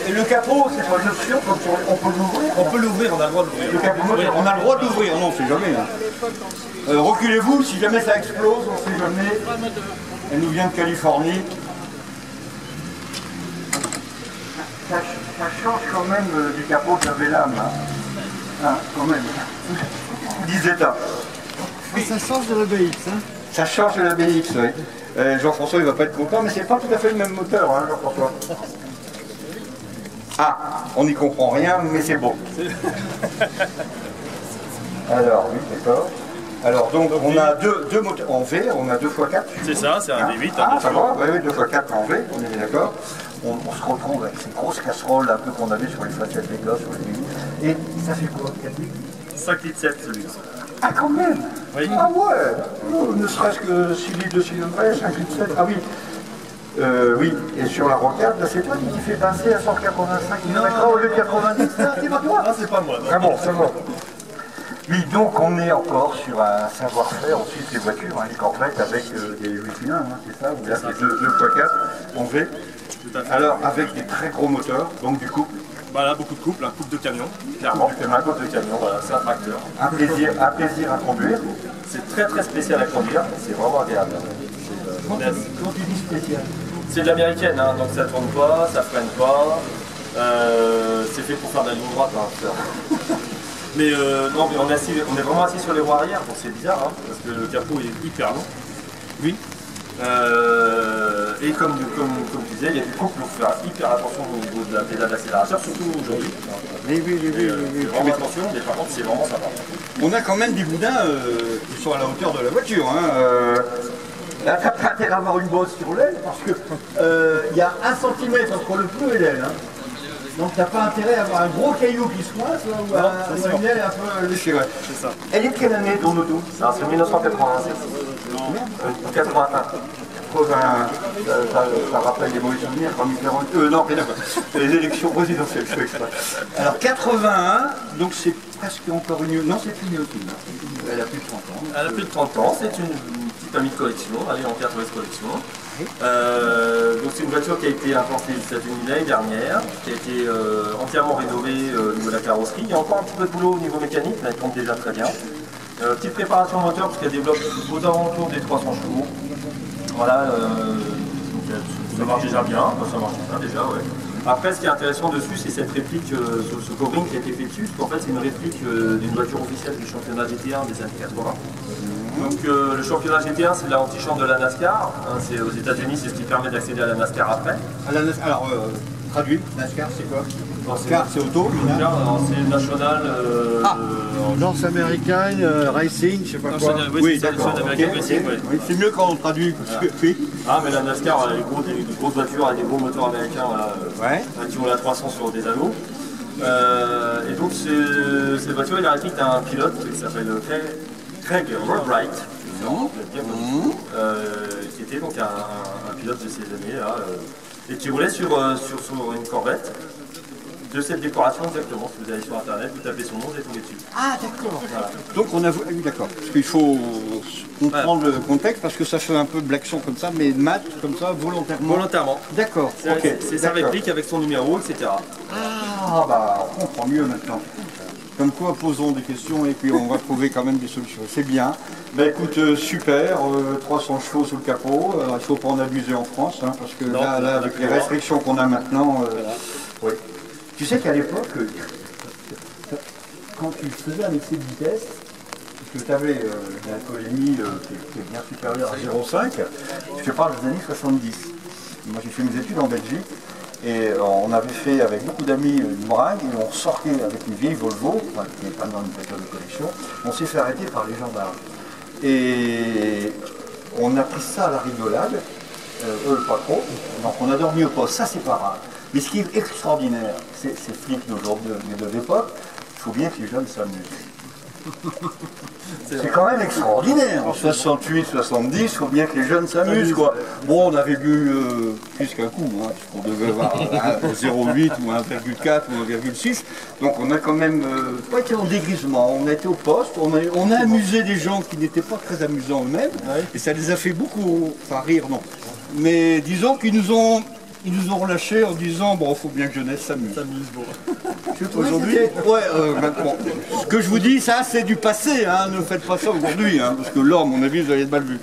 Et le capot, c'est pas une option, on peut l'ouvrir. On peut l'ouvrir, on a le droit de l'ouvrir. Le capot, on a le droit de l'ouvrir, non, on sait jamais. Hein. Reculez-vous, si jamais ça explose, on sait jamais. Elle nous vient de Californie. Ça change quand même du capot que j'avais là, hein, quand même. 10 états. Ça change de la BX, hein. Ça change de la BX, oui. Jean-François, il va pas être content, mais c'est pas tout à fait le même moteur, hein, Jean-François. Ah, on n'y comprend rien, mais c'est beau. Alors, oui, d'accord. Alors, donc, on a deux moteurs en V, on a 2x4. C'est ça, c'est un V8. Ah, ça va, oui, 2x4 en V, on est bien d'accord. On se retrouve avec ces grosses casseroles un peu qu'on avait sur les facettes des gosses, sur les limites. Et ça fait quoi, 4 litres 5 litres 7 celui-là. Ah, quand même. Oui. Ah ouais, ne serait-ce que 6 litres de cylindre, 5 litres 7, ah oui. Oui, et sur la rocade, c'est toi qui fait passer à 185 km/h au lieu de 90, c'est pas toi. Ah, c'est pas moi. Ah bon, c'est bon. Oui, donc on est encore sur un savoir-faire, ensuite les voitures, hein, les Corvettes avec des 8 cylindres, hein, c'est ça, ou là c'est 2x4 en V. Alors avec des très gros moteurs, donc du couple. Voilà, beaucoup de couple, un couple de camion, clairement. Un couple de camion, Voilà, c'est un tracteur. un plaisir à conduire. C'est très très spécial à conduire, c'est vraiment agréable. Quand tu dis spécial, C'est de l'américaine, hein, donc ça tourne pas, ça freine pas. C'est fait pour faire de la ligne droite. Hein, mais non, mais on est vraiment assis sur les roues arrière, donc c'est bizarre, hein, parce que le capot est hyper long. Oui. Et comme tu disais, il y a du couple, il faut faire hyper attention au niveau de la pédale d'accélérateur, surtout aujourd'hui. oui. Vraiment attention, mais par contre c'est vraiment sympa. On a quand même des boudins qui sont à la hauteur de la voiture. Hein, là, t'as pas intérêt à avoir une bosse sur l'aile parce que il y a 1 cm entre le pneu et l'aile. Hein. Donc t'as pas intérêt à avoir un gros caillou qui se coince là, ou une aile un peu déchirée. C'est ça. Elle est de quelle année ton auto? C'est 1986. 81. Ça rappelle des mauvais souvenirs quand Mitterrand... non, rien à voir. Les élections présidentielles, je fais exprès. Alors 81, donc c'est presque encore une... Non, c'est une aussi. Elle a plus de 30 ans. Elle a plus de 30 ans, c'est une petite amie de collection, elle est en 4 OS collection. Donc c'est une voiture qui a été implantée aux États-Unis l'année dernière, qui a été entièrement rénovée au niveau de la carrosserie. Il y a encore un petit peu de boulot au niveau mécanique, mais elle tourne déjà très bien. Petite préparation moteur parce qu'elle développe aux alentours des 300 chevaux. Voilà, ça marche déjà bien, ça marche bien déjà, ouais. Après, ce qui est intéressant dessus, c'est cette réplique, ce covering qui a été fait dessus, parce qu'en fait, c'est une réplique d'une voiture officielle du championnat GT1 des années 80. Donc, le championnat GT1, c'est l'antichambre de la NASCAR. Hein, c'est aux États-Unis, c'est ce qui permet d'accéder à la NASCAR après. Alors, traduit, NASCAR, c'est quoi? NASCAR, c'est auto, c'est le national. North American Racing, je sais pas quoi. Oui, d'accord. Oui, c'est mieux quand on traduit. Parce que, oui. Ah, mais la NASCAR, elle a des grosses voitures avec des gros moteurs américains qui ont la 300 sur des anneaux. Et donc, cette voiture, il a réplique d'un pilote qui s'appelle Craig Rodwright, qui était donc un pilote de ces années-là, et qui roulait sur une Corvette. De cette décoration exactement, si vous allez sur internet, vous tapez son nom, vous êtes tombé dessus. Ah d'accord. Voilà. Donc on a vu, oui d'accord, parce qu'il faut comprendre le contexte, parce que ça fait un peu blackson comme ça, mais mat comme ça, volontairement. Volontairement. D'accord, c'est sa réplique avec son numéro, etc. Ah bah on comprend mieux maintenant. Comme quoi, posons des questions et puis on va trouver quand même des solutions. C'est bien. Bah écoute, super, 300 chevaux sous le capot. Alors, il ne faut pas en abuser en France, hein, parce que non, là avec les restrictions qu'on a maintenant, oui. Tu sais qu'à l'époque, quand tu le faisais avec cette vitesse, parce que tu avais une alcoolémie qui est bien supérieure à 0,5, je te parle des années 70. Moi j'ai fait mes études en Belgique, et on avait fait avec beaucoup d'amis une bringue, et on sortait avec une vieille Volvo, qui n'est pas dans une voiture de collection, on s'est fait arrêter par les gendarmes. Et on a pris ça à la rigolade, eux pas trop, donc on a dormi au poste, ça c'est pas grave. Mais ce qui est extraordinaire, ces flics d'aujourd'hui, de l'époque, il faut bien que les jeunes s'amusent. C'est quand même extraordinaire. En 68, 70, il faut bien que les jeunes s'amusent, quoi. Bon, on avait bu plus qu'un coup, hein, puisqu'on devait avoir 0,8 ou 1,4 ou 1,6. Donc on a quand même pas été en dégrisement. On a été au poste, on a amusé des gens qui n'étaient pas très amusants eux-mêmes, et ça les a fait beaucoup, enfin rire non. Mais disons qu'ils nous ont ils nous ont relâchés en disant bon, faut bien que jeunesse s'amuse. Aujourd'hui, Maintenant, ce que je vous dis, ça c'est du passé, hein, ne faites pas ça aujourd'hui, hein, parce que là, à mon avis, vous allez être mal vu.